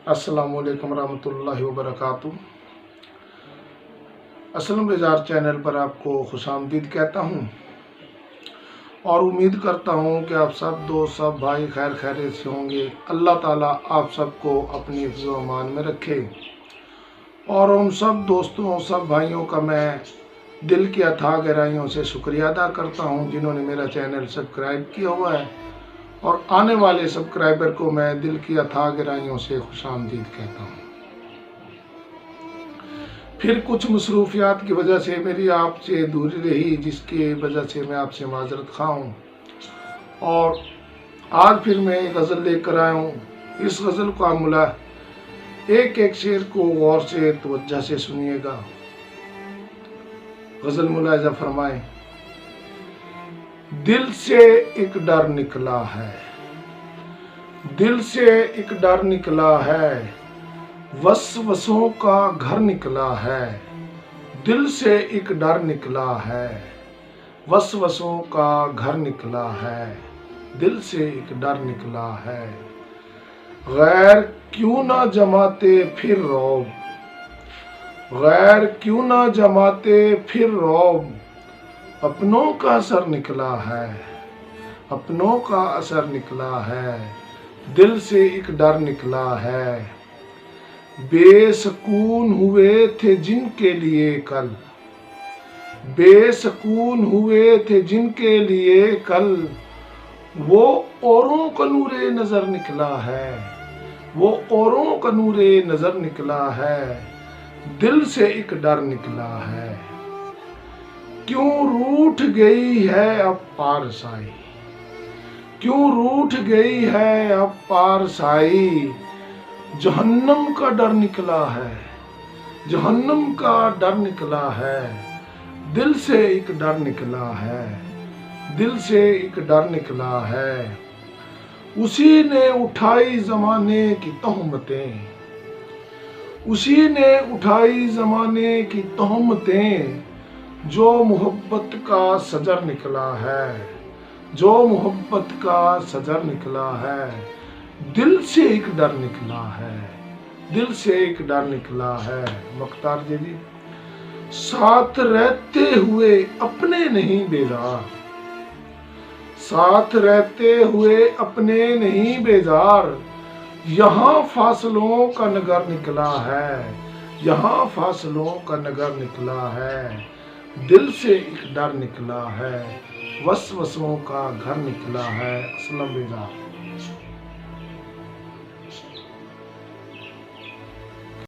अस्सलामुअलैकुम रहमतुल्लाहि व बरकातुहू। असलम रिज़ार चैनल पर आपको खुशामदीद कहता हूँ और उम्मीद करता हूँ कि आप सब दोस्त सब भाई खैर खैरियत से होंगे। अल्लाह ताला आप सबको अपनी हिफ्ज़ व अमान में रखे और उन सब दोस्तों सब भाइयों का मैं दिल की अथाह गहराइयों से शुक्रिया अदा करता हूँ जिन्होंने मेरा चैनल सब्सक्राइब किया हुआ है, और आने वाले सब्सक्राइबर को मैं दिल की अथाह गहराइयों से खुशामदीद कहता हूँ। फिर कुछ मसरूफियात की वजह से मेरी आपसे दूरी रही, जिसकी वजह से मैं आपसे माजरत खा हूँ, और आज फिर मैं एक गज़ल लेकर आया हूँ। इस गज़ल का मुला एक एक शेर को गौर से तवज्जो से सुनिएगा। गज़ल मुलाहिज़ा फरमाएं। दिल से एक डर निकला है, दिल से एक डर निकला है, वसवसों का घर निकला है। दिल से एक डर निकला है, वसवसों का घर निकला है। दिल से एक डर निकला है। गैर क्यों ना जमाते फिर रौब, गैर क्यों ना जमाते फिर रौब, अपनों का असर निकला है, अपनों का असर निकला है। दिल से एक डर निकला है। बेसकून हुए थे जिनके लिए कल, बेसकून हुए थे जिनके लिए कल, वो औरों का नूरे नजर निकला है, वो औरों का नूरे नजर निकला है। दिल से एक डर निकला है। क्यों रूठ गई है अब पारसाई, क्यों रूठ गई है अब पारसाई, जहन्नम का डर निकला है, जहन्नम का डर निकला है। दिल से एक डर निकला है, दिल से एक डर निकला है। उसी ने उठाई जमाने की तोहमतें, उसी ने उठाई जमाने की तोहमतें, जो मोहब्बत का सजर निकला है, जो मोहब्बत का सजर निकला है। दिल से एक डर निकला है, दिल से एक डर निकला है। मुख्तार जी, साथ रहते हुए अपने नहीं बेजार, साथ रहते हुए अपने नहीं बेजार, यहाँ फासलों का नगर निकला है, यहाँ फासलों का नगर निकला है। दिल से एक डर निकला है, वसवसों का घर निकला है। अस्सलाम वालेकुम।